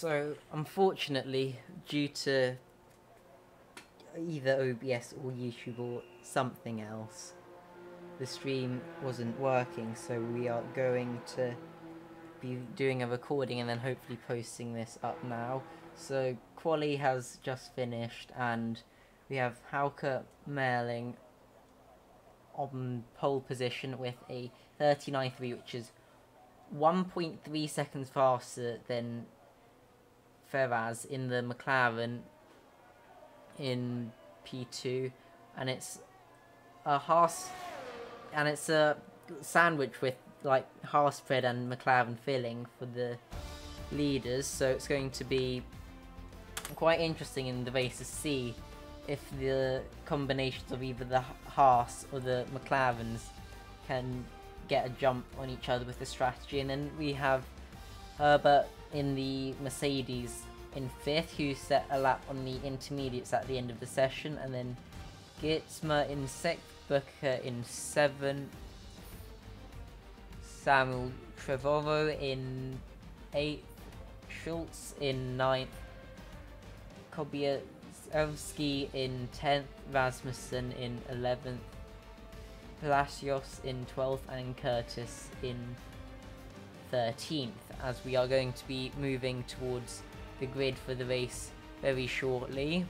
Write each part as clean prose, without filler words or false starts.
So, unfortunately, due to either OBS or YouTube or something else, the stream wasn't working, so we are going to be doing a recording and then hopefully posting this up now. So, Quyll has just finished, and we have Hauke Merling on pole position with a 39.3, which is 1.3 seconds faster than Ferraz in the McLaren in P2, and it's a Haas, and it's a sandwich with like Haas spread and McLaren filling for the leaders, so it's going to be quite interesting in the race to see if the combinations of either the Haas or the McLarens can get a jump on each other with the strategy. And then we have Herbert in the Mercedes in 5th, who set a lap on the intermediates at the end of the session, and then Gitzmer in 6th, Booker in 7th, Samuel Trevorrow in 8th, Schultz in 9th, Kobielski in 10th, Rasmussen in 11th, Palacios in 12th, and Curtis in 13th, as we are going to be moving towards the grid for the race very shortly.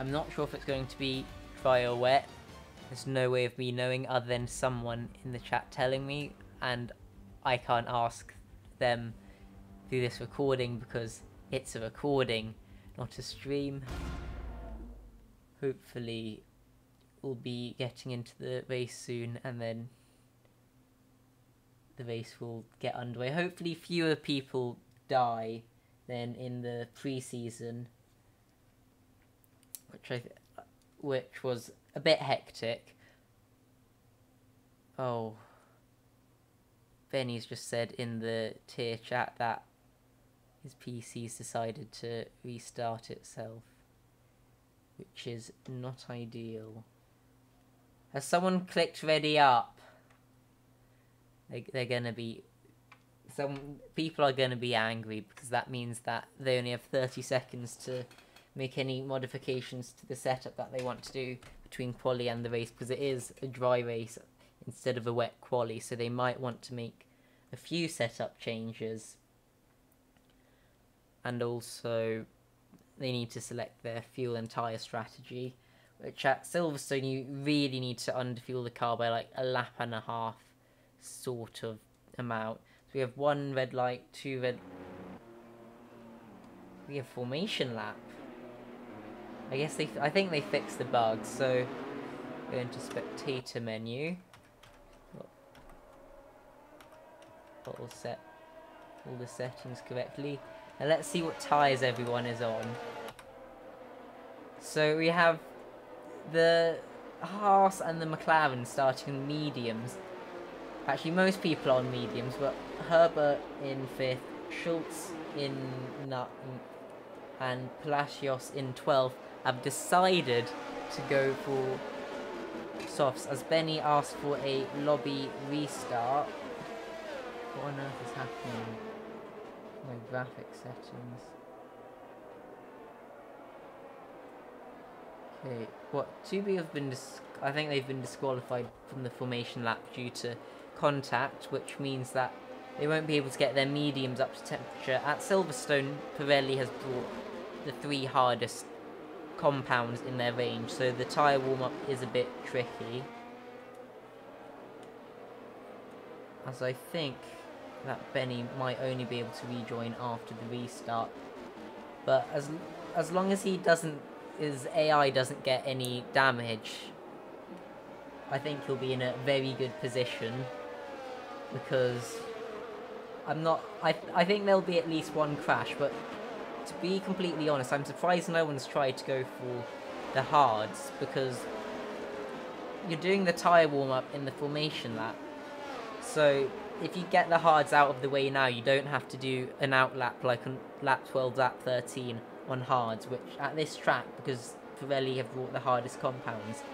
I'm not sure if it's going to be dry or wet. There's no way of me knowing other than someone in the chat telling me, and I can't ask them through this recording because it's a recording, not a stream. Hopefully we'll be getting into the race soon, and then the race will get underway. Hopefully fewer people die than in the pre-season, which was a bit hectic. Oh, Benny's just said in the tier chat that his PC's decided to restart itself, which is not ideal. Has someone clicked ready up? They're gonna be... Some people are gonna be angry because that means that they only have 30 seconds to make any modifications to the setup that they want to do between quali and the race, because it is a dry race instead of a wet quali, so they might want to make a few setup changes. And also they need to select their fuel and tyre strategy, which at Silverstone you really need to underfuel the car by like a lap and a half sort of amount. So we have 1 red light, 2 red... We have formation lap. I think they fixed the bug, so go into spectator menu. Got all set all the settings correctly. And let's see what tyres everyone is on. So we have the Haas and the McLaren starting in mediums. Actually, most people are on mediums, but Herbert in 5th, Schultz in 9th, and Palacios in 12th have decided to go for softs, as Benny asked for a lobby restart. What on earth is happening? My graphic settings. Okay, what? Tubi have been I think they've been disqualified from the formation lap due to contact, which means that they won't be able to get their mediums up to temperature. At Silverstone, Pirelli has brought the 3 hardest compounds in their range, so the tyre warm-up is a bit tricky. As I think that Benny might only be able to rejoin after the restart. But as long as his AI doesn't get any damage, I think he'll be in a very good position, because I think there'll be at least one crash, but to be completely honest, I'm surprised no one's tried to go for the hards, because you're doing the tyre warm-up in the formation lap. So if you get the hards out of the way now, you don't have to do an out lap like on lap 12, lap 13 on hards, which at this track, because Pirelli have brought the hardest compounds,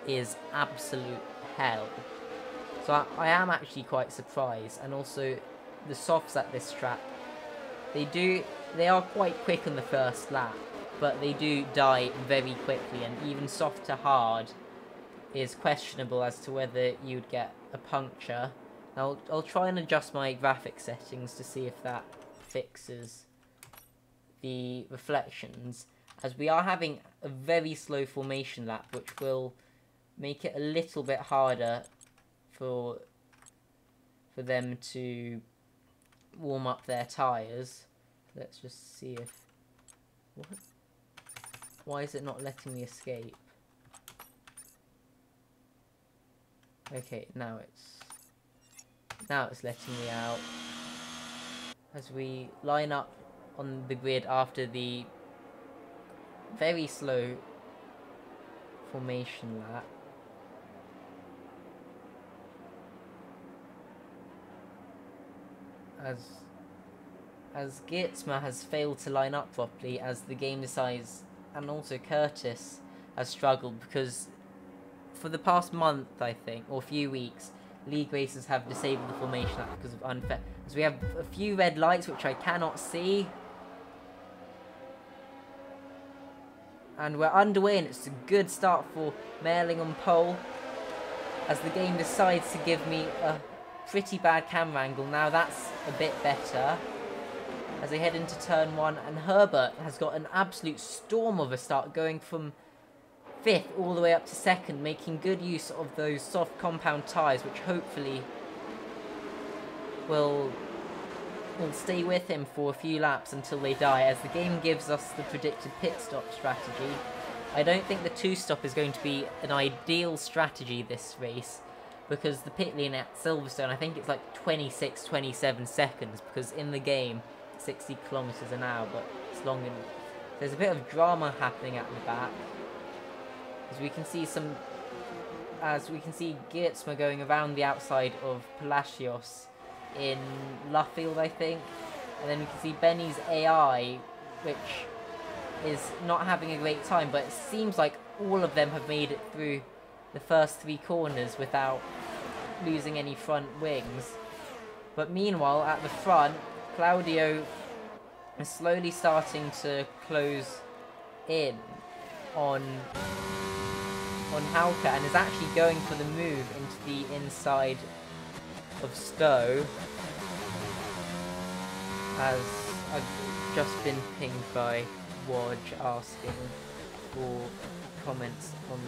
is absolute hell. So I am actually quite surprised. And also the softs at this track They are quite quick on the first lap, but they do die very quickly, and even soft to hard is questionable as to whether you'd get a puncture. I'll try and adjust my graphic settings to see if that fixes the reflections, as we are having a very slow formation lap, which will make it a little bit harder for them to warm up their tyres. Let's just see if... What? Why is it not letting me escape? Okay, now it's letting me out. As we line up on the grid after the very slow formation lap. As Geertsma has failed to line up properly, as the game decides, and also Curtis has struggled, because for the past month, I think, or few weeks, league racers have disabled the formation lap because of unfair. As we have a few red lights which I cannot see. And we're underway, and it's a good start for Merling on pole, as the game decides to give me a pretty bad camera angle. Now that's a bit better. As they head into turn 1, and Herbert has got an absolute storm of a start, going from 5th all the way up to 2nd, making good use of those soft compound tyres, which hopefully will stay with him for a few laps until they die, as the game gives us the predicted pit stop strategy. I don't think the 2-stop is going to be an ideal strategy this race, because the pit lane at Silverstone, I think it's like 26-27 seconds, because in the game 60 kilometers an hour, but it's long enough. There's a bit of drama happening at the back, as we can see Geertsma going around the outside of Palacios in Luffield, I think, and then we can see Benny's AI, which is not having a great time, but it seems like all of them have made it through the first 3 corners without losing any front wings. But meanwhile, at the front, Claudio is slowly starting to close in on Hauke, and is actually going for the move into the inside of Stowe, as I've just been pinged by Wodge asking for comments on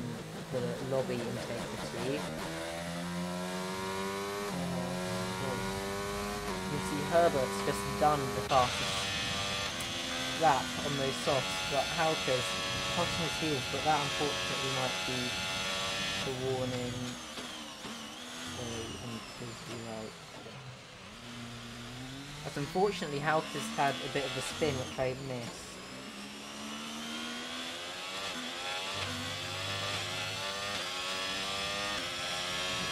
the lobby integrity. You can see Herbert's just done the fastest lap on those softs, but Hauke's hot on his heels, but that unfortunately might be the warning. Sorry, I'm completely right. As unfortunately Hauke's had a bit of a spin which I missed.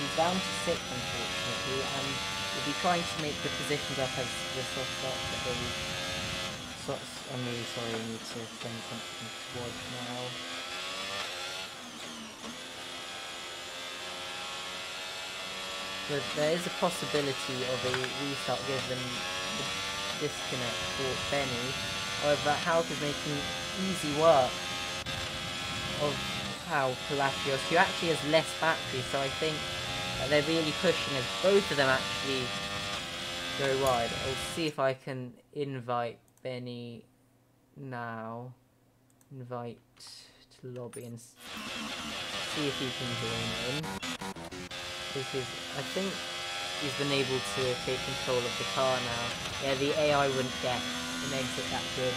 He's down to 6th unfortunately, and we'll be trying to make the positions up as the soft starts that they... I'm really sorry, I need to send something towards now. But there is a possibility of a restart given the disconnect for Benny. However, Hauke is making easy work of Palacios, who actually has less battery, so I think they're really pushing as both of them actually go wide. I'll see if I can invite Benny now. Invite to lobby and see if he can join in. I think he's been able to take control of the car now. Yeah, the AI wouldn't get an exit that good.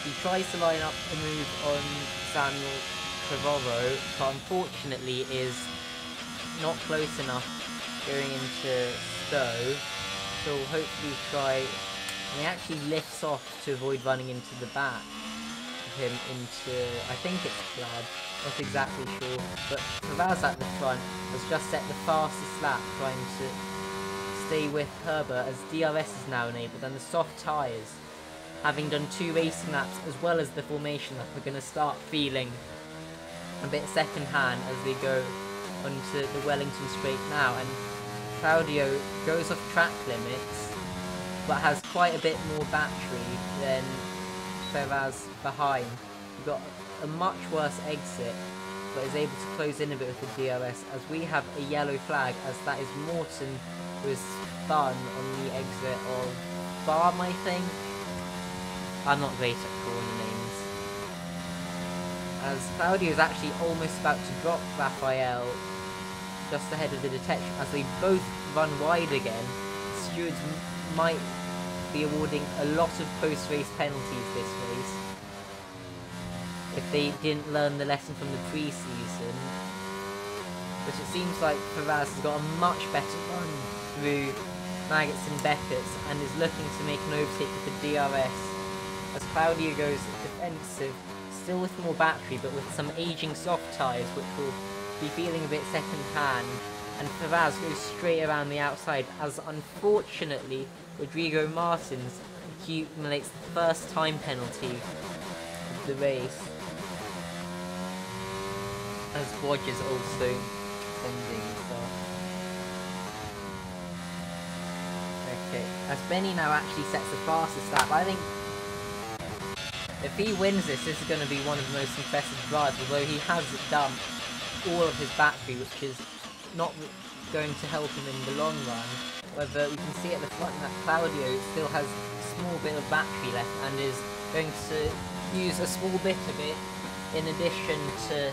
He tries to line up a move on Samuel Trevorrow, but unfortunately is not close enough going into Stowe. So we'll hopefully try, and he actually lifts off to avoid running into the back of him into, I think it's Vlad, not exactly sure, but Pavaz at the front has just set the fastest lap, trying to stay with Herbert, as DRS is now enabled, and the soft tyres, having done 2 racing laps as well as the formation lap, are going to start feeling a bit second hand as they go onto the Wellington straight now, and Claudio goes off track limits but has quite a bit more battery than Ferraz behind. We've got a much worse exit, but is able to close in a bit with the DRS, as we have a yellow flag, as that is Morton, who is spun on the exit of Farm, I think. I'm not great at corner names. As Claudio is actually almost about to drop Raphael just ahead of the detection, as they both run wide again. Stewards might be awarding a lot of post-race penalties this race if they didn't learn the lesson from the pre-season. But it seems like Ferraz has got a much better run through Maggots and Beckett's and is looking to make an overtake with the DRS, as Claudio goes defensive, still with more battery but with some aging soft tyres which will be feeling a bit second hand, and Ferraz goes straight around the outside, as unfortunately Rodrigo Martins accumulates the first time penalty of the race, as Rogers also sending stuff. Okay, as Benny now actually sets the fastest lap. I think if he wins this, this is going to be one of the most impressive drives, although he has dumped all of his battery, which is not going to help him in the long run. However, we can see at the front that Claudio still has a small bit of battery left and is going to use a small bit of it in addition to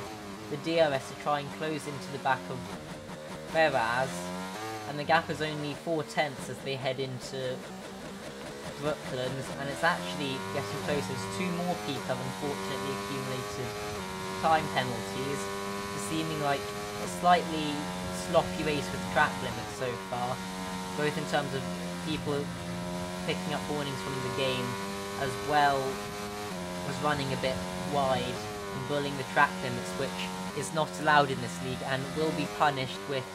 the DRS to try and close into the back of Ferraz, and the gap is only 4/10 as they head into Brooklands, and it's actually getting closer. As two more people have unfortunately accumulated time penalties, seeming like a slightly sloppy race with track limits so far, both in terms of people picking up warnings from the game as well as running a bit wide and bullying the track limits, which is not allowed in this league and will be punished with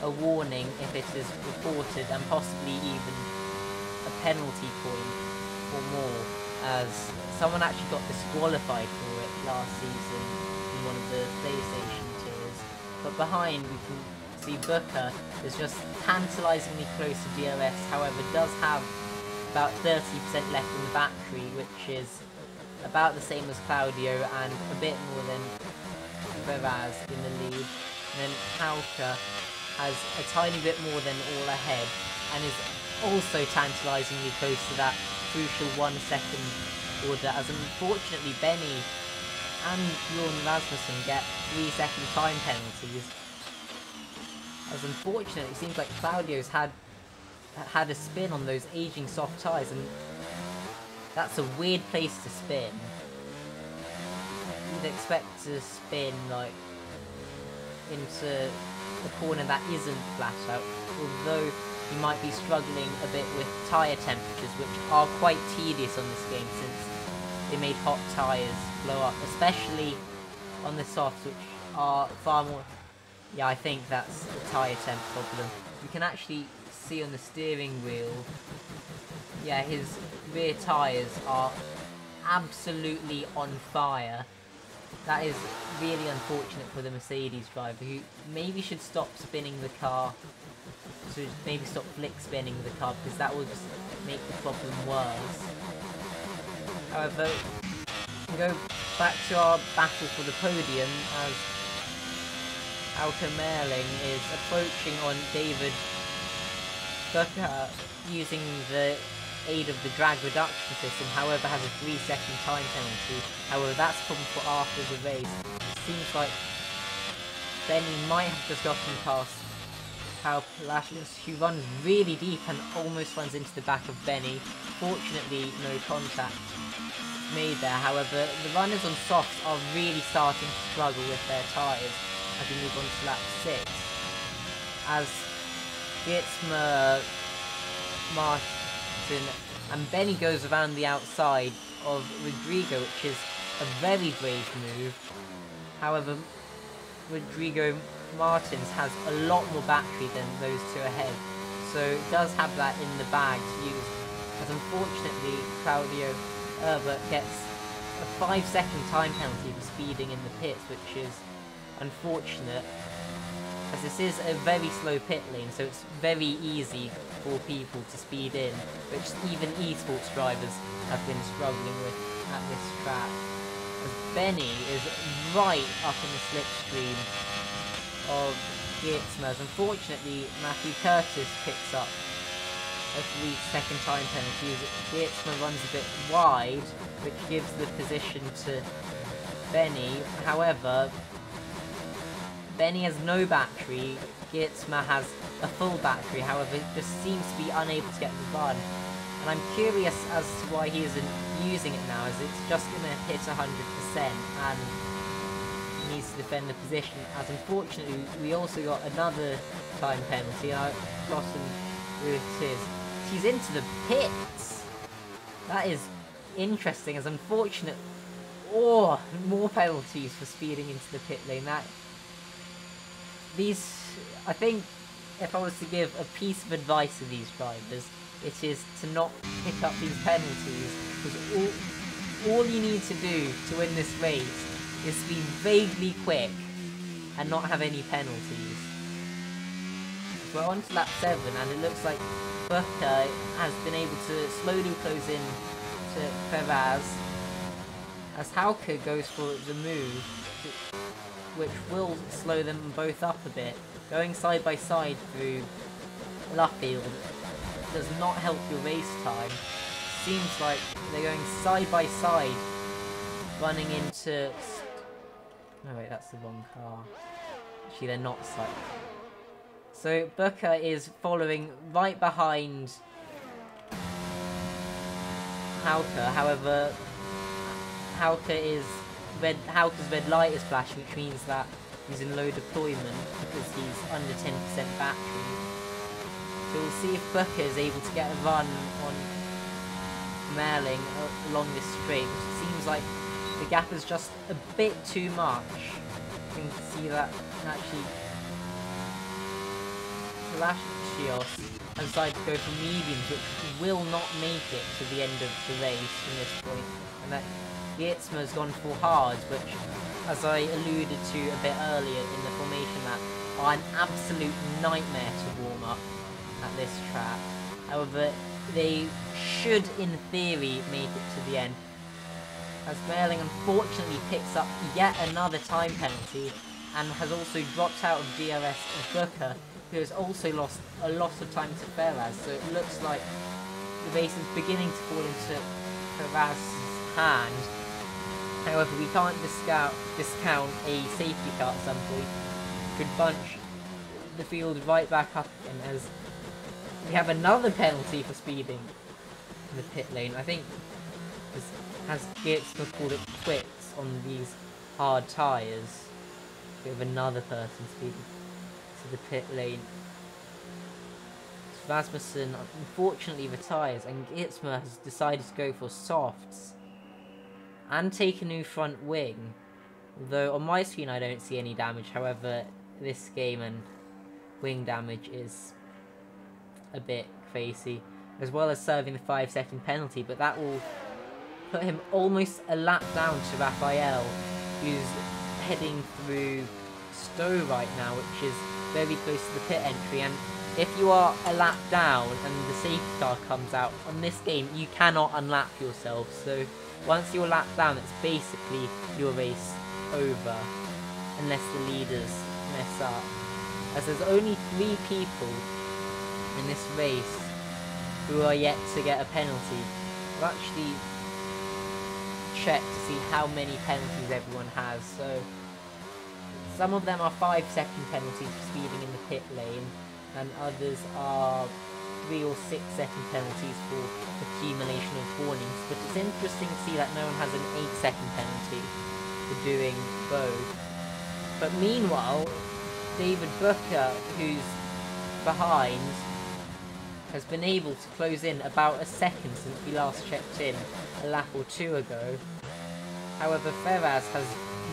a warning if it is reported, and possibly even a penalty point or more, as someone actually got disqualified for it last season in one of the PlayStation tiers. But behind we can see Booker is just tantalisingly close to DRS, however does have about 30% left in the battery, which is about the same as Claudio and a bit more than Ferraz in the lead. And then Hauke has a tiny bit more than all ahead and is also tantalisingly close to that crucial 1 second order, as unfortunately Benny and Bjorn Rasmussen get 3-second time penalties. As unfortunately it seems like Claudio's had a spin on those aging soft tyres, and that's a weird place to spin. You'd expect to spin like into a corner that isn't flat out, although you might be struggling a bit with tyre temperatures, which are quite tedious on this game since they made hot tyres blow up, especially on the softs, which are far more... Yeah, I think that's a tyre temp problem. You can actually see on the steering wheel, yeah, his rear tyres are absolutely on fire. That is really unfortunate for the Mercedes driver, who maybe should stop spinning the car, to maybe stop flick spinning the car, because that will just make the problem worse. However, we can go back to our battle for the podium, as Auke Merling is approaching on David Booker using the aid of the drag reduction system, however has a 3-second time penalty. However, that's a problem for after the race. It seems like Benny might have just gotten past Pavlakovic, who runs really deep and almost runs into the back of Benny. Fortunately, no contact made there. However, the runners on softs are really starting to struggle with their tyres as we move on to lap 6. As Gitzmer, Martin and Benny goes around the outside of Rodrigo, which is a very brave move. However, Rodrigo Martins has a lot more battery than those two ahead, so does have that in the bag to use, as unfortunately Claudio Herbert gets a 5-second time penalty for speeding in the pits, which is unfortunate. as this is a very slow pit lane, so it's very easy for people to speed in, which even esports drivers have been struggling with at this track. As Benny is right up in the slipstream of Geertzma. Unfortunately, Matthew Curtis picks up a 3-second time penalty as Geertzma runs a bit wide, which gives the position to Benny. However, Benny has no battery, Geertzma has a full battery, however just seems to be unable to get the run. And I'm curious as to why he isn't using it now, as it's just going to hit 100% and he needs to defend the position. As unfortunately we also got another time penalty, and I've forgotten who it is. He's into the pits! That is interesting, as unfortunate. Oh, more penalties for speeding into the pit lane. I think if I was to give a piece of advice to these drivers, it is to not pick up these penalties, because all you need to do to win this race is to be vaguely quick and not have any penalties. We're on to lap 7, and it looks like Booker has been able to slowly close in to Ferraz, as Hauke goes for the move, which will slow them both up a bit. Going side by side through Luffield does not help your race time. Seems like they're going side by side, running into... Oh wait, that's the wrong car. Actually, they're not side. So Booker is following right behind Hauke. However, Hauke's red light is flashing, which means that he's in low deployment because he's under 10% battery. So we'll see if Booker is able to get a run on Merling along this straight, which seems like the gap is just a bit too much. You can see that actually Palacios has decided to go for mediums, which will not make it to the end of the race from this point. And that Geertzma has gone for hards, which, as I alluded to a bit earlier in the formation map, are an absolute nightmare to warm up at this track. However, they should, in theory, make it to the end. As Merling unfortunately picks up yet another time penalty, and has also dropped out of DRS of Booker, who has also lost a lot of time to Ferraz. So it looks like the race is beginning to fall into Ferraz's hand. However, we can't discount a safety car at some point. Could bunch the field right back up again, as we have another penalty for speeding in the pit lane. I think this has Geertzma called it quits on these hard tyres. We have another person speeding to the pit lane. Rasmussen unfortunately retires, and Geertzma has decided to go for softs and take a new front wing. Although on my screen I don't see any damage, however this game and wing damage is a bit crazy, as well as serving the 5-second penalty, but that will put him almost a lap down to Raphael, who's heading through Stowe right now, which is very close to the pit entry. And if you are a lap down and the safety car comes out, on this game you cannot unlap yourself, so once you're lapped down it's basically your race over, unless the leaders mess up. As there's only 3 people in this race who are yet to get a penalty. I've actually checked to see how many penalties everyone has, so some of them are 5-second penalties for speeding in the pit lane, and others are 3 or 6-second penalties for accumulation of warnings. But it's interesting to see that no one has an 8-second penalty for doing both. But meanwhile, David Booker, who's behind, has been able to close in about a second since we last checked in a lap or 2 ago. However, Ferraz has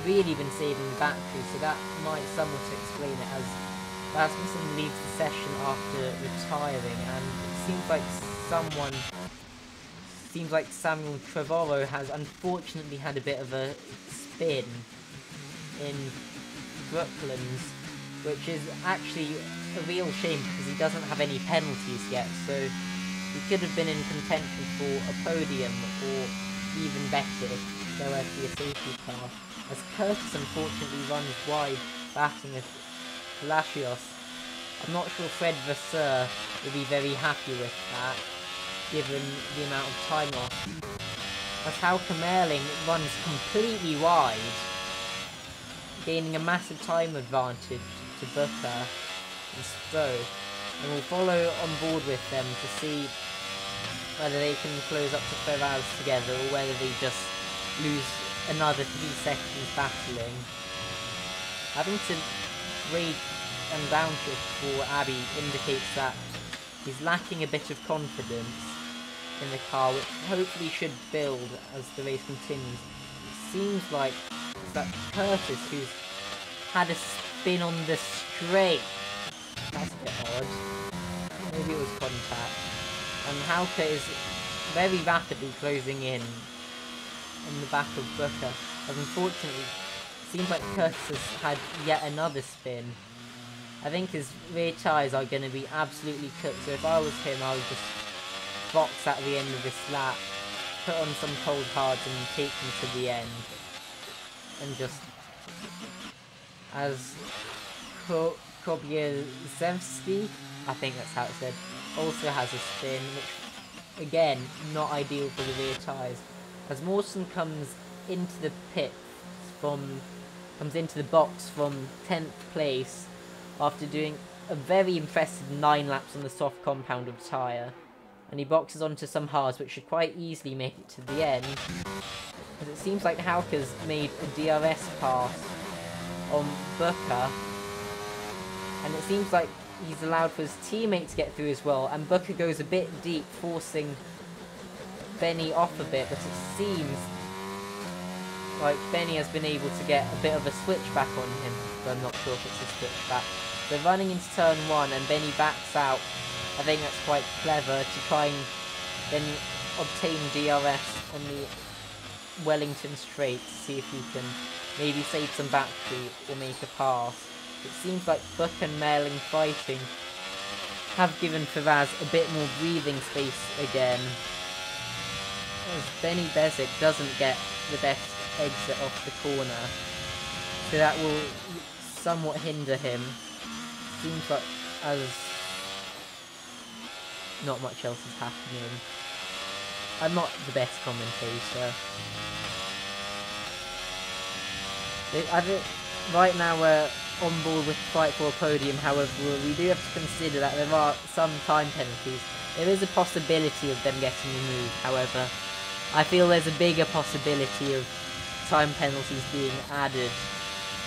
really been saving the battery, so that might somewhat explain it, as Rasmussen leaves the session after retiring, and it seems like Samuel Trevorrow has unfortunately had a bit of a spin in Brooklands which is actually a real shame because he doesn't have any penalties yet, so he could have been in contention for a podium, or even better, if there were to be a safety car. As Curtis unfortunately runs wide, batting with Pavlakovic. I'm not sure Fred Vasseur will be very happy with that, given the amount of time lost. As Hauke Meerling runs completely wide, gaining a massive time advantage to Booker and Stowe, and we'll follow on board with them to see whether they can close up to Ferraz together or whether they just lose another 3 seconds battling. Having to raid and downshift for Abbey indicates that he's lacking a bit of confidence in the car, which hopefully should build as the race continues. It seems like it's that Curtis who's had a spin on the straight. That's a bit odd. Maybe it was contact. And Hauke is very rapidly closing in on the back of Booker. As unfortunately, it seems like Curtis has had yet another spin. I think his rear tyres are going to be absolutely cooked, so if I was him, I would just box at the end of this lap, put on some cold hards and take them to the end. And just... as Kobielewski, I think that's how it's said, also has a spin, which, again, not ideal for the rear tyres. As Mawson comes into the pit comes into the box from 10th place after doing a very impressive 9 laps on the soft compound of tyre, and he boxes onto some hards which should quite easily make it to the end, as it seems like Hauke's made a DRS pass on Booker, and it seems like he's allowed for his teammate to get through as well, and Booker goes a bit deep, forcing Benny off a bit, but it seems like Benny has been able to get a bit of a switchback on him, but I'm not sure if it's a switchback. So running into turn 1 and Benny backs out, I think that's quite clever to try and then obtain DRS on the Wellington straight to see if he can maybe save some battery or make a pass. It seems like Buck and Meerling fighting have given Ferraz a bit more breathing space again, as Benny Bezic doesn't get the best exit off the corner, so that will somewhat hinder him. Seems like as not much else is happening. I'm not the best commentator. Right now we're on board with fight for a podium, however we do have to consider that there are some time penalties. There is a possibility of them getting removed, however I feel there's a bigger possibility of time penalties being added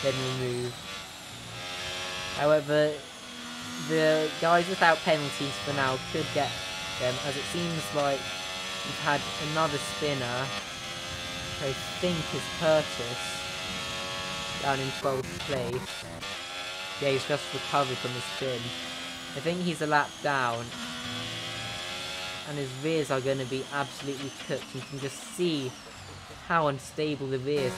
than removed. However, the guys without penalties for now could get them, as it seems like we've had another spinner, which I think is Curtis, down in 12th place. Yeah, he's just recovered from his spin. I think he's a lap down, and his rears are going to be absolutely cooked. You can just see how unstable the rears.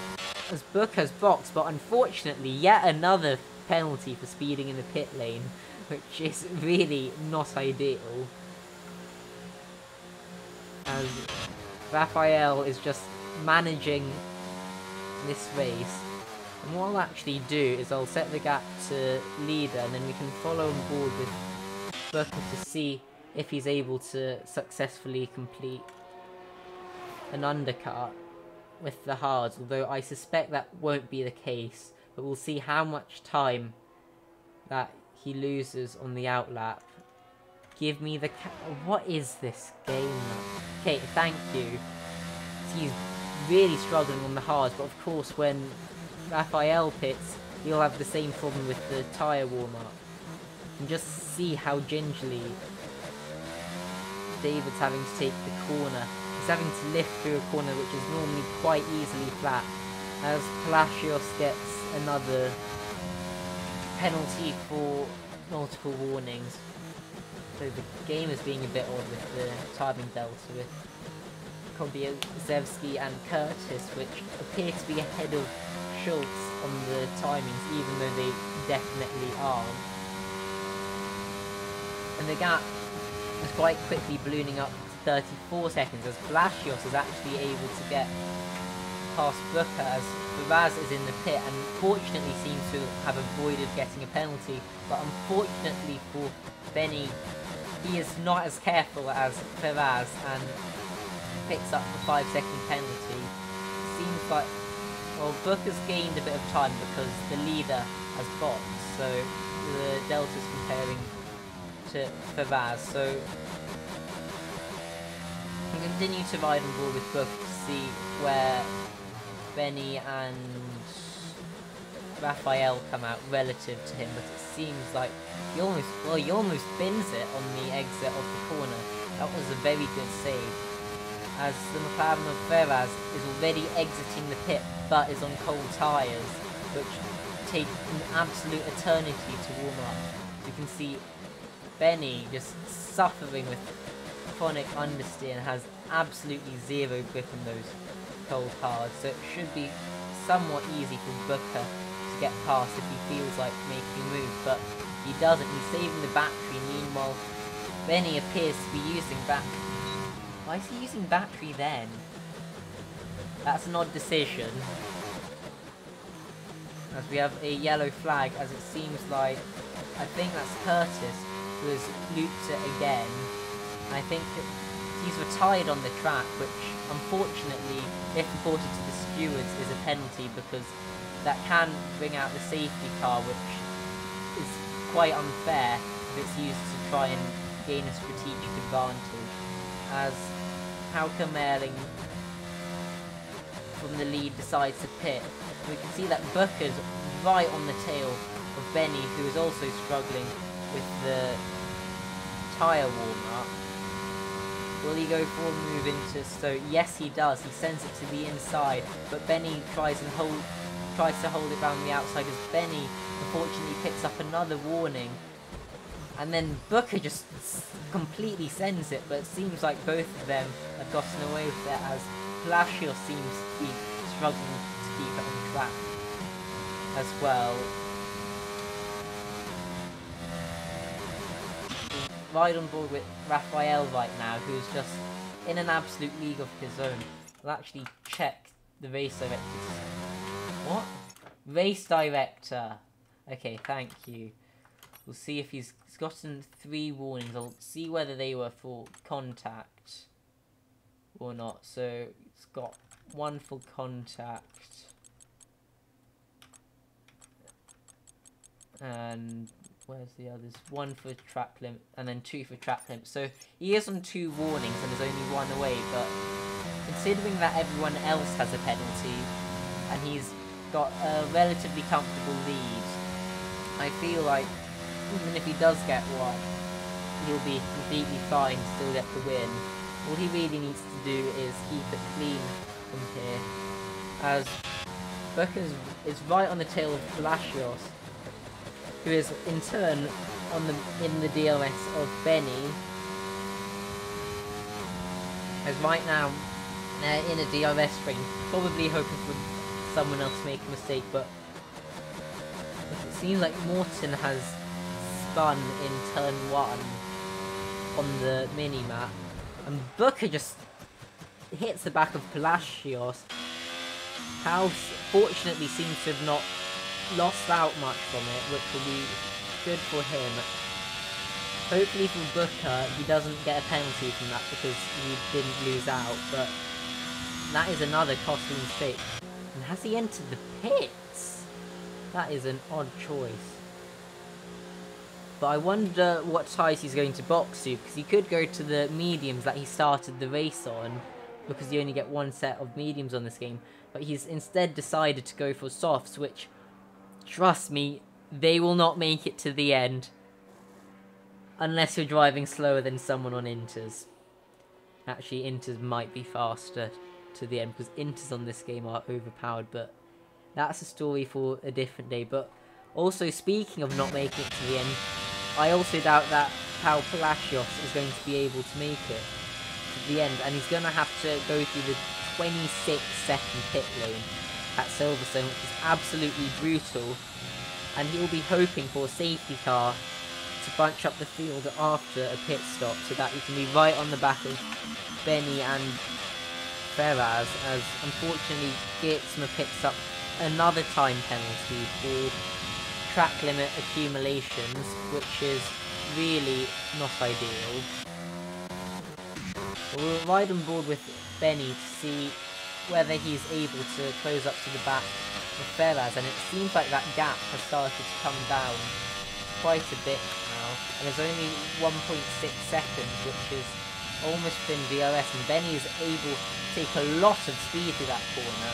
As Book has boxed, but unfortunately yet another penalty for speeding in the pit lane, which is really not ideal. As Raphael is just managing this race. And what I'll actually do is I'll set the gap to leader, and then we can follow on board with Booker to see if he's able to successfully complete an undercut with the hards, although I suspect that won't be the case, but we'll see how much time that he loses on the outlap. Give me the what is this game? Okay, thank you. He's really struggling on the hards, but of course when Raphael pits, he'll have the same problem with the tyre warm-up. And just see how gingerly David's having to take the corner. He's having to lift through a corner which is normally quite easily flat, as Palacios gets another penalty for multiple warnings. So the game is being a bit odd with the timing delta with Kobielewski and Curtis, which appear to be ahead of Schultz on the timings, even though they definitely aren't. And the gap is quite quickly ballooning up to 34 seconds as Pavlakovic is actually able to get past Booker as Raz is in the pit and fortunately seems to have avoided getting a penalty, but unfortunately for Benny, he is not as careful as Raz and picks up the 5-second penalty. Seems like, well, Booker's gained a bit of time because the leader has boxed, so the delta's comparing to Raz, so I continue to ride on board with Booker to see where Benny and Raphael come out relative to him, but it seems like he almost bins it on the exit of the corner. That was a very good save, as the McLaren of Ferraz is already exiting the pit but is on cold tyres, which take an absolute eternity to warm up. You can see Benny just suffering with chronic understeer and has absolutely zero grip in those cold hard, so it should be somewhat easy for Booker to get past if he feels like making a move, but he doesn't. He's saving the battery. Meanwhile, Benny appears to be using battery. Why is he using battery then? That's an odd decision, as we have a yellow flag, as it seems like, I think that's Curtis who has looped it again. I think he's retired on the track, which unfortunately, if reported to the stewards, is a penalty because that can bring out the safety car, which is quite unfair if it's used to try and gain a strategic advantage, as Hauke Mehrling from the lead decides to pit. We can see that Booker's right on the tail of Benny, who is also struggling with the tyre warm-up. Will he go for a move into Stowe? Yes, he does. He sends it to the inside, but Benny tries to hold it around the outside as Benny unfortunately picks up another warning. And then Booker just completely sends it, but it seems like both of them have gotten away with it, as Palacio seems to be struggling to keep it on track as well. Ride on board with Raphael right now, who's just in an absolute league of his own. We'll actually check the race director. What? Race director. Okay, thank you. We'll see if he's gotten 3 warnings. I'll see whether they were for contact or not. So it's got 1 for contact and where's the others? 1 for track limit and then 2 for track limit. So he is on 2 warnings and is only 1 away, but considering that everyone else has a penalty and he's got a relatively comfortable lead, I feel like even if he does get 1, he'll be completely fine to still get the win. All he really needs to do is keep it clean from here, as Booker is right on the tail of Palacios, who is in turn in the DRS of Benny. As right now they're in a DRS ring, probably hoping for someone else to make a mistake, but it seems like Morton has spun in turn 1 on the mini-map, and Booker just hits the back of Palacios. House fortunately seems to have not lost out much from it, which will be good for him. Hopefully for Booker, he doesn't get a penalty from that because he didn't lose out, but that is another costly mistake. And has he entered the pits? That is an odd choice. But I wonder what tyres he's going to box to, because he could go to the mediums that he started the race on, because you only get 1 set of mediums on this game. But he's instead decided to go for softs, which, trust me, they will not make it to the end. Unless you're driving slower than someone on Inters. Actually, Inters might be faster to the end, because Inters on this game are overpowered, but that's a story for a different day. But also, speaking of not making it to the end, I also doubt that Pau Palacios is going to be able to make it to the end, and he's going to have to go through the 26-second pit lane at Silverstone, which is absolutely brutal, and he'll be hoping for a safety car to bunch up the field after a pit stop so that he can be right on the back of Benny and Ferraz, as unfortunately Geertzma picks up another time penalty for track limit accumulations, which is really not ideal. We'll ride on board with Benny to see whether he's able to close up to the back of Ferraz, and it seems like that gap has started to come down quite a bit now, and there's only 1.6 seconds, which is almost been DRS, and Benny is able to take a lot of speed through that corner.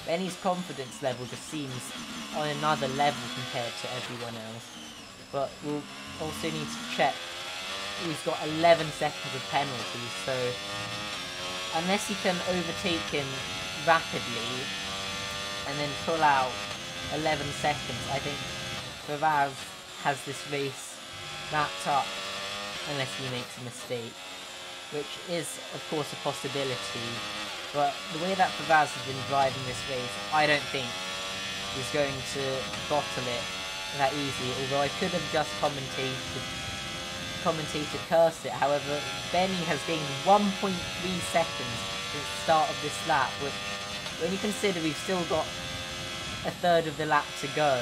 Benny's confidence level just seems on another level compared to everyone else, but we'll also need to check. He's got 11 seconds of penalties, so unless he can overtake him rapidly and then pull out 11 seconds, I think Ferraz has this race wrapped up unless he makes a mistake, which is of course a possibility, but the way that Ferraz has been driving this race, I don't think he's going to bottle it that easily, although I could have just commentator curse it. However, Benny has gained 1.3 seconds since the start of this lap, which, when you consider we've still got a third of the lap to go,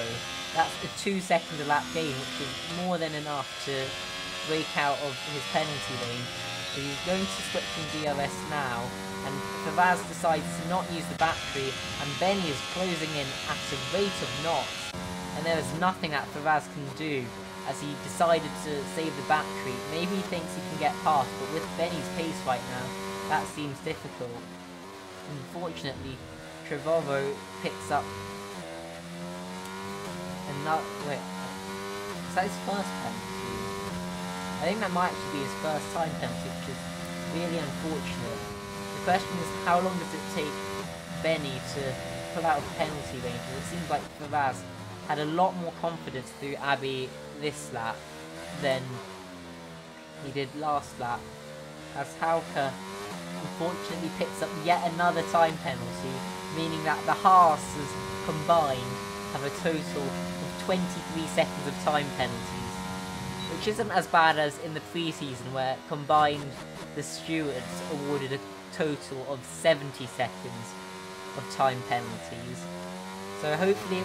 that's a 2 second a lap gain, which is more than enough to break out of his penalty lane. So he's going to switch from DRS now, and Ferraz decides to not use the battery, and Benny is closing in at a rate of knots, and there is nothing that Ferraz can do, as he decided to save the battery. Maybe he thinks he can get past, but with Benny's pace right now, that seems difficult. Unfortunately, Trevorrow picks up another... wait, is that his first penalty? I think that might actually be his first time penalty, which is really unfortunate. The question is, how long does it take Benny to pull out of penalty range? It seems like Ferraz had a lot more confidence through Abbey this lap than he did last lap, as Hauke unfortunately picks up yet another time penalty, meaning that the Haas's combined have a total of 23 seconds of time penalties, which isn't as bad as in the pre-season where combined the stewards awarded a total of 70 seconds of time penalties. So hopefully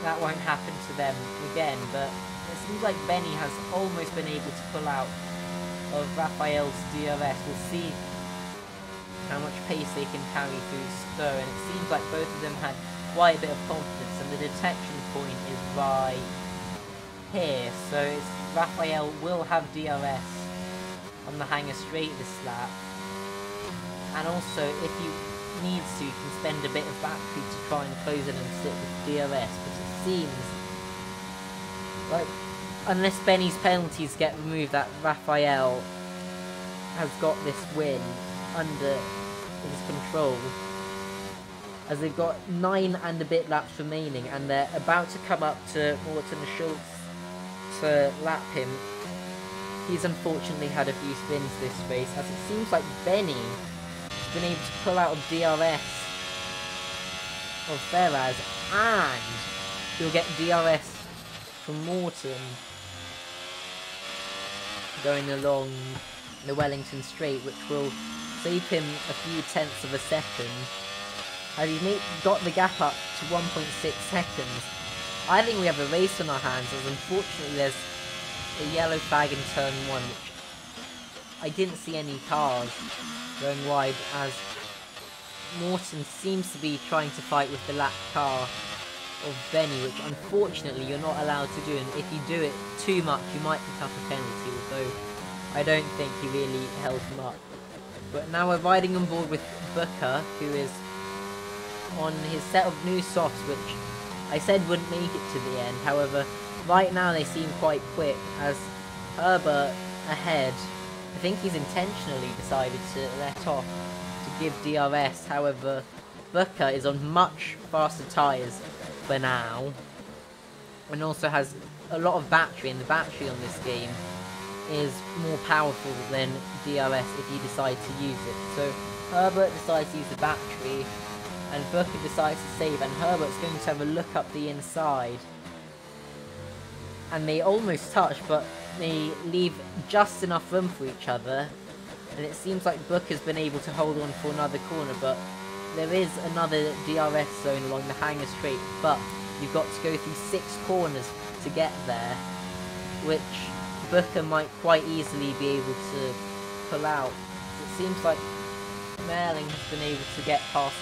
that won't happen to them again, but it seems like Benny has almost been able to pull out of Raphael's DRS. We'll see how much pace they can carry through Stowe, and it seems like both of them had quite a bit of confidence, and the detection point is right here, so Raphael will have DRS on the hanger straight this lap, and also if he needs to, you can spend a bit of battery to try and close it and sit with DRS, but it seems like unless Benny's penalties get removed, that Raphael has got this win under his control, as they've got 9 and a bit laps remaining, and they're about to come up to Morten Schultz to lap him. He's unfortunately had a few spins this race, as it seems like Benny has been able to pull out of DRS of Ferraz, and he'll get DRS from Morten going along the Wellington Straight, which will save him a few tenths of a second, as he's got the gap up to 1.6 seconds. I think we have a race on our hands, as unfortunately there's a yellow flag in turn 1, which I didn't see any cars going wide, as Morten seems to be trying to fight with the lap car of Benny, which unfortunately you're not allowed to do, and if you do it too much you might pick up a penalty, although I don't think he really held him up. But now we're riding on board with Booker, who is on his set of new softs, which I said wouldn't make it to the end. However, right now they seem quite quick, as Herbert ahead, I think he's intentionally decided to let off to give DRS. However, Booker is on much faster tyres for now, and also has a lot of battery, and the battery on this game is more powerful than DRS if you decide to use it. So Herbert decides to use the battery, and Booker decides to save, and Herbert's going to have a look up the inside and they almost touch, but they leave just enough room for each other. And it seems like Book has been able to hold on for another corner, but there is another DRS zone along the hangar straight, but you've got to go through 6 corners to get there, which Booker might quite easily be able to pull out. It seems like Merling has been able to get past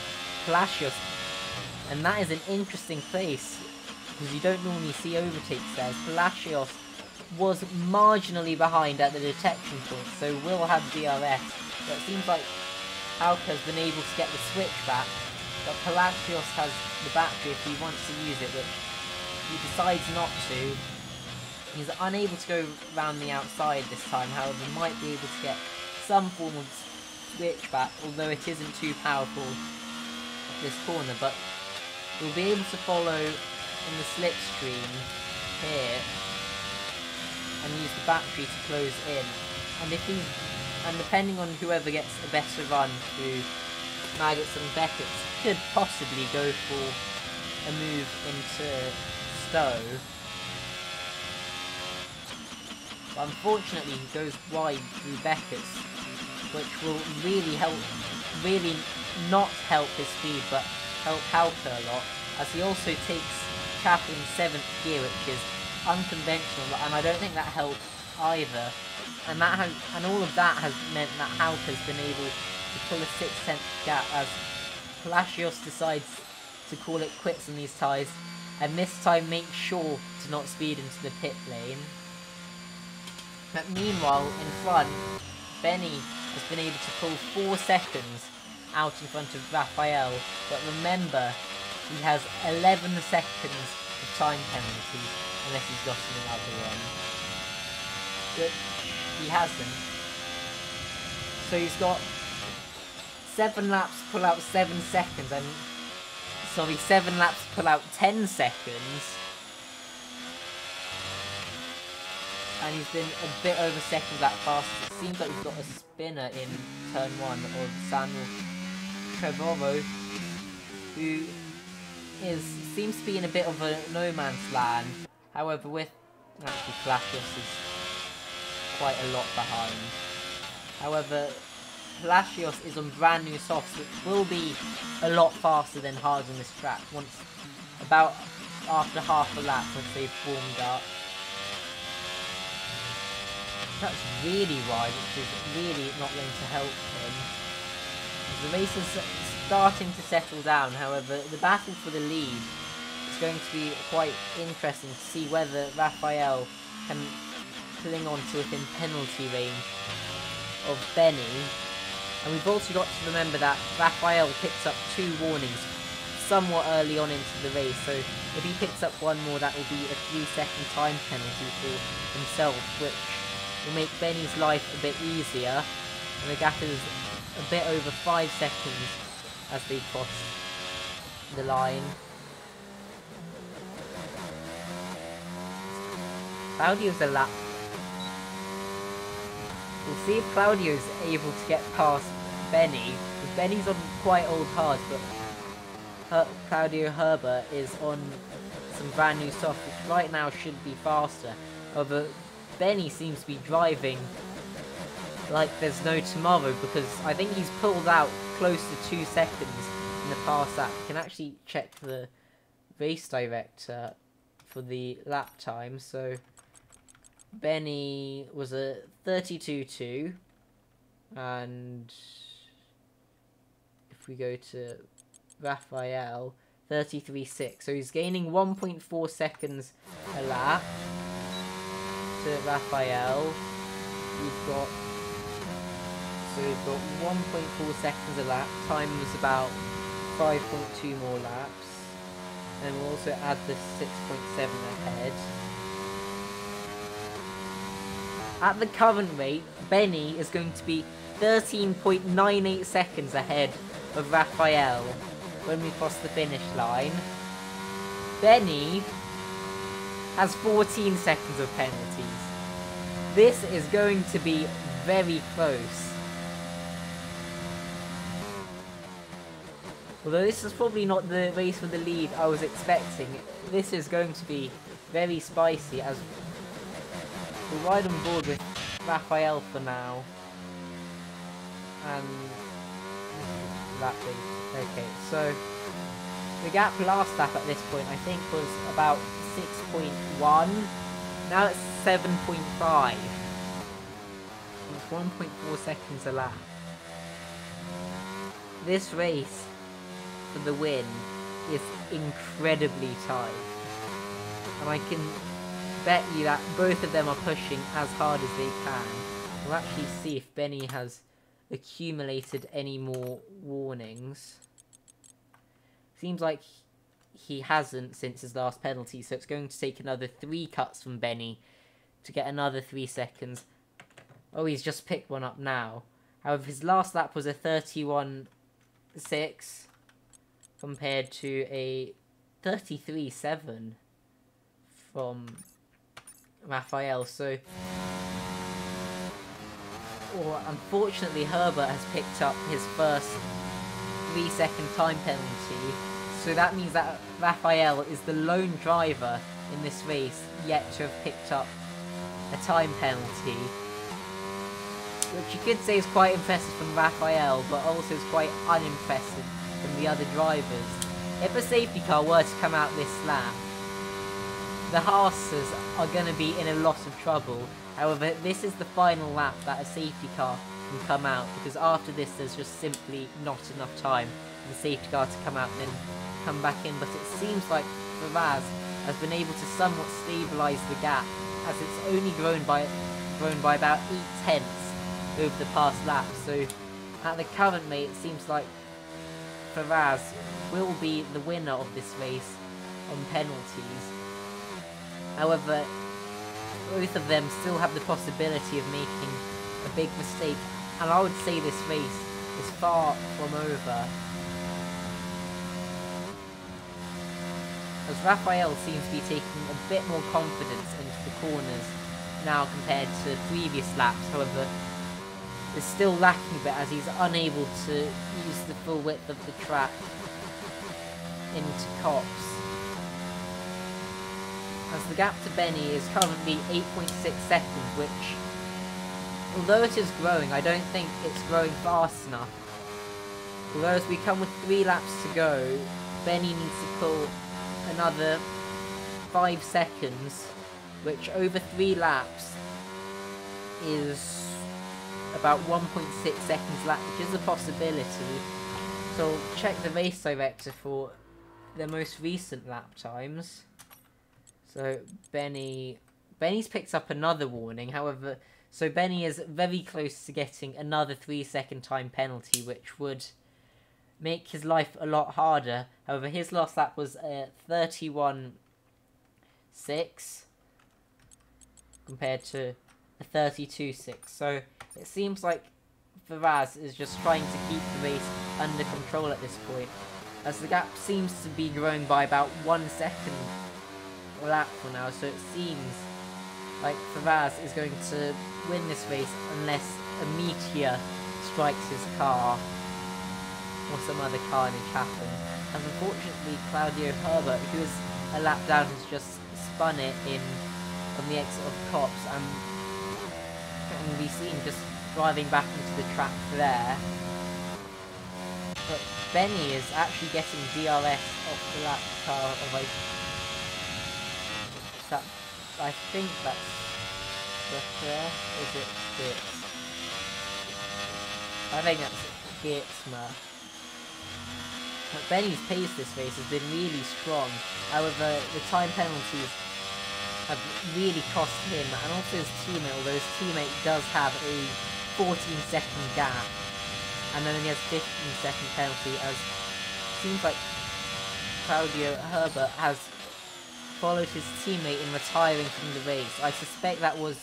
Palacios, and that is an interesting place, because you don't normally see overtakes there. Palacios was marginally behind at the detection point, so will have DRS, but it seems like Hauke has been able to get the switch back, but Palacios has the battery if he wants to use it, which he decides not to. He's unable to go round the outside this time, however might be able to get some form of switch back, although it isn't too powerful at this corner, but we'll be able to follow in the slipstream here and use the battery to close in. And depending on whoever gets a better run through Maggots and Beckett's, could possibly go for a move into Stowe. But unfortunately he goes wide through Beckett's, which will really not help his speed, but help Hauke a lot, as he also takes Chaplin's 7th gear, which is unconventional, and I don't think that helped either. And all of that has meant that Hauke has been able to pull a 6/10 gap, as Palacios decides to call it quits on these tyres, and this time make sure to not speed into the pit lane. But meanwhile, in front, Benny has been able to pull 4 seconds out in front of Raphael, but remember, he has 11 seconds of time penalty, unless he's gotten another one. But he hasn't. So he's got 7 laps to pull out 7 seconds, and 7 laps to pull out 10 seconds. And he's been a bit over second lap faster. It seems like he's got a spinner in turn 1 of Samuel Trevorrow, who seems to be in a bit of a no man's land. However, with actually Palacios is quite a lot behind. However, Palacios is on brand new softs, which will be a lot faster than hard on this track. About after half a lap, once they've warmed up. That's really wide, which is really not going to help him. The race is starting to settle down, however, the battle for the lead is going to be quite interesting to see whether Raphael can cling on to within penalty range of Benny. And we've also got to remember that Raphael picks up 2 warnings somewhat early on into the race, so if he picks up one more, that will be a 3-second time penalty for himself, which will make Benny's life a bit easier, and the gap is a bit over 5 seconds as they cross the line. Claudio's a lap. We'll see if Claudio's able to get past Benny, because Benny's on quite old hards, but Claudio Herbert is on some brand new stuff, which right now should be faster. However, Benny seems to be driving like there's no tomorrow, because I think he's pulled out close to 2 seconds in the past lap. You can actually check the race director for the lap time. So Benny was a 32.2, and if we go to Raphael, 33.6. So he's gaining 1.4 seconds a lap to Raphael. We've got 1.4 seconds a lap. Time was about 5.2 more laps. And we'll also add the 6.7 ahead. At the current rate, Benny is going to be 13.98 seconds ahead of Raphael when we cross the finish line. Benny has 14 seconds of penalties. This is going to be very close. Although this is probably not the race for the lead I was expecting, this is going to be very spicy as we're right on board with Raphael for now. And that thing. Okay, so the gap last lap at this point I think was about 6.1. Now it's 7.5. It's 1.4 seconds a lap. This race for the win is incredibly tight. And I can bet you that both of them are pushing as hard as they can. We'll actually see if Benny has accumulated any more warnings. Seems like he hasn't since his last penalty, so it's going to take another 3 cuts from Benny to get another 3 seconds. Oh, he's just picked one up now. However, his last lap was a 31.6 compared to a 33.7 from Raphael, so unfortunately Herbert has picked up his first 3-second time penalty, so that means that Raphael is the lone driver in this race yet to have picked up a time penalty, which you could say is quite impressive from Raphael, but also is quite unimpressive from the other drivers. If a safety car were to come out this lap, the Haasers are going to be in a lot of trouble. However, this is the final lap that a safety car can come out, because after this there's just simply not enough time for the safety car to come out and then come back in. But it seems like Raz has been able to somewhat stabilise the gap, as it's only grown by about 0.8 over the past lap. So at the current rate, it seems like Raz will be the winner of this race on penalties. However, both of them still have the possibility of making a big mistake, and I would say this race is far from over, as Raphael seems to be taking a bit more confidence into the corners now compared to previous laps. However, is still lacking a bit as he's unable to use the full width of the track into Copse. As the gap to Benny is currently 8.6 seconds, which, although it is growing, I don't think it's growing fast enough. Although as we come with 3 laps to go, Benny needs to pull another 5 seconds, which over 3 laps is about 1.6 seconds lap, which is a possibility. So I'll check the race director for the most recent lap times. So Benny's picked up another warning, however, so Benny is very close to getting another 3-second time penalty, which would make his life a lot harder. However, his last lap was 31.6 compared to a 32.6. So it seems like Raz is just trying to keep the race under control at this point, as the gap seems to be growing by about 1 second lap for now. So it seems like Raz is going to win this race unless a meteor strikes his car or some other carnage happens. And unfortunately, Claudio Herbert, who is a lap down, has just spun it in on the exit of Copse, and can be seen just driving back into the track there. But Benny is actually getting DRS off the lap car of I think that's Leclerc. Is it Geertz? I think that's Geertzma. But Benny's pace this race has been really strong. However, the time penalties have really cost him, and also his teammate, although his teammate does have a 14-second gap and only has 15-second penalty, as it seems like Claudio Herbert has followed his teammate in retiring from the race. I suspect that was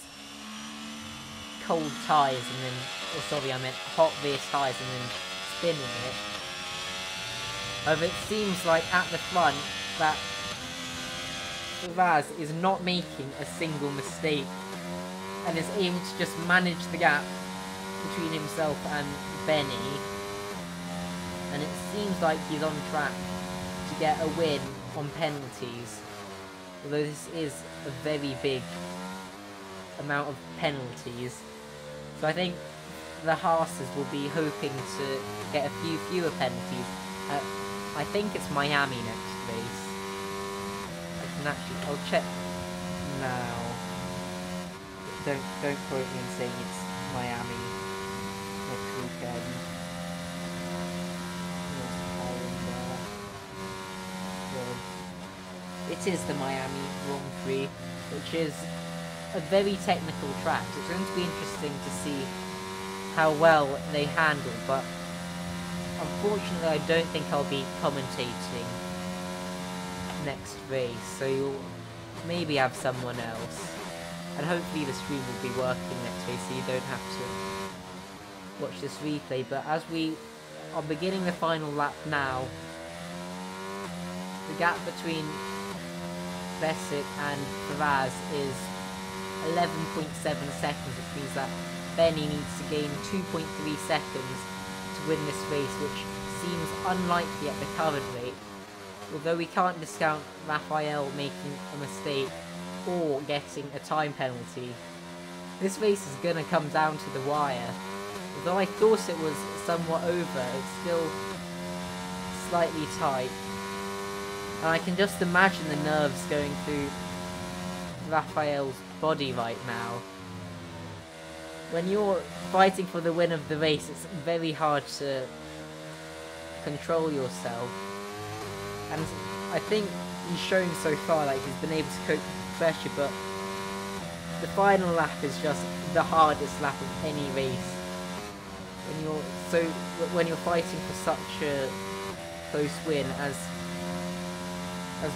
cold tyres and then, or sorry, I meant hot rear tyres and then spinning it. However, it seems like at the front that Raz is not making a single mistake and is able to just manage the gap between himself and Benny, and it seems like he's on track to get a win on penalties, Although this is a very big amount of penalties. So I think the Haas's will be hoping to get a few fewer penalties. I think it's Miami next race. I'll check now. Don't quote me in saying it's Miami next weekend. It is the Miami Grand Prix, which is a very technical track. It's going to be interesting to see how well they handle, but unfortunately I don't think I'll be commentating next race, so you'll maybe have someone else. And hopefully the stream will be working next race, so you don't have to watch this replay. But as we are beginning the final lap now, the gap between Pavlakovic and Faraz is 11.7 seconds, which means that Benny needs to gain 2.3 seconds to win this race, which seems unlikely at the current rate. Although we can't discount Raphael making a mistake or getting a time penalty. This race is gonna come down to the wire. Although I thought it was somewhat over, it's still slightly tight. And I can just imagine the nerves going through Raphael's body right now. When you're fighting for the win of the race, it's very hard to control yourself. And I think he's shown so far like he's been able to cope with pressure, but the final lap is just the hardest lap of any race. When you're fighting for such a close win, as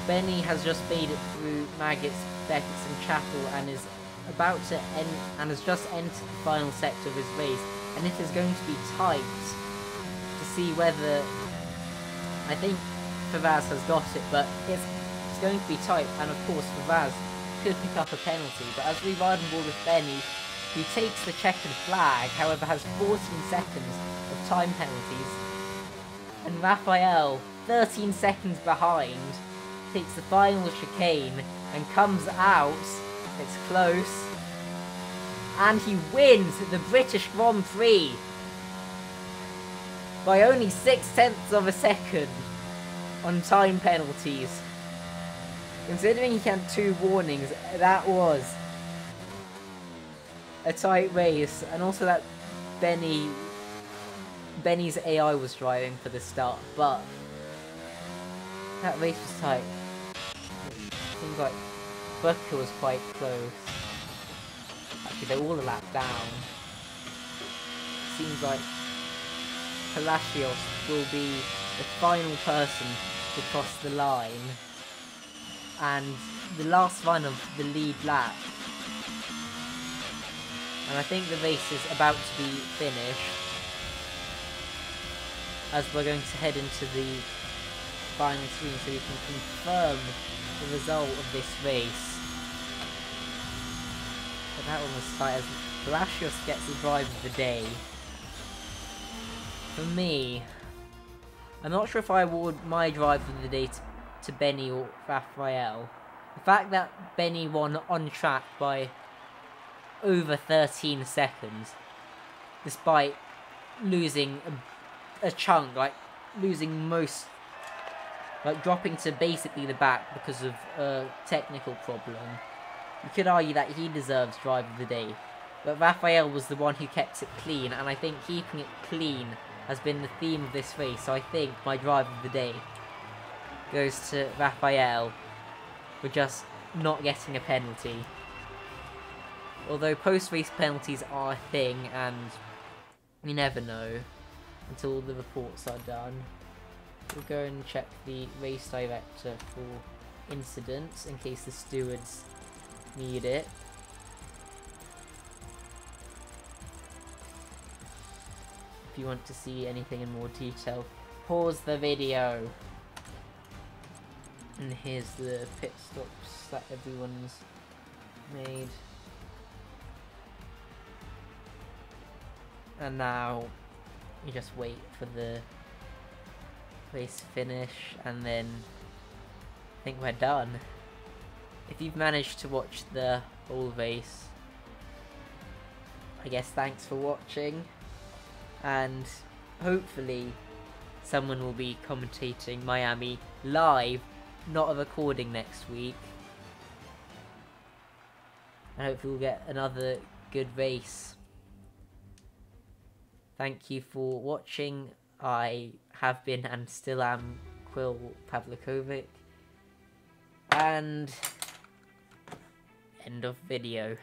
Benny has just made it through Maggots, Beckett and Chapel and is about to end and has just entered the final sector of his race, and it is going to be tight to see whether, I think Favaz has got it, but it's going to be tight, and of course Favaz could pick up a penalty. But as we ride on board with Benny, who takes the checkered flag, however has 14 seconds of time penalties, and Raphael, 13 seconds behind, takes the final chicane and comes out. It's close, and he wins the British Grand Prix by only 0.6 of a second on time penalties. Considering he had 2 warnings, that was a tight race, and also that Benny's AI was driving for the start, but that race was tight. It seems like Booker was quite close. Actually, they're all a lap down. Seems like Palacios will be the final person to cross the line. And the last run of the lead lap. And I think the race is about to be finished, as we're going to head into the final screen so we can confirm the result of this race. But that one was tight, as Palacios gets the drive of the day. For me, I'm not sure if I award my drive of the day to Benny or Raphael. The fact that Benny won on track by over 13 seconds, despite losing a chunk, like losing most, like dropping to basically the back because of a technical problem. You could argue that he deserves drive of the day, but Raphael was the one who kept it clean, and I think keeping it clean has been the theme of this race, so I think my drive of the day goes to Raphael for just not getting a penalty. Although post-race penalties are a thing, and you never know until the reports are done. We'll go and check the race director for incidents in case the stewards need it. If you want to see anything in more detail, pause the video. And here's the pit stops that everyone's made. And now you just wait for the race finish, and then I think we're done. if you've managed to watch the whole race, I guess thanks for watching, and hopefully someone will be commentating Miami live, not a recording next week, and hopefully we'll get another good race. Thank you for watching. I have been and still am Quyll Pavlakovic, and end of video.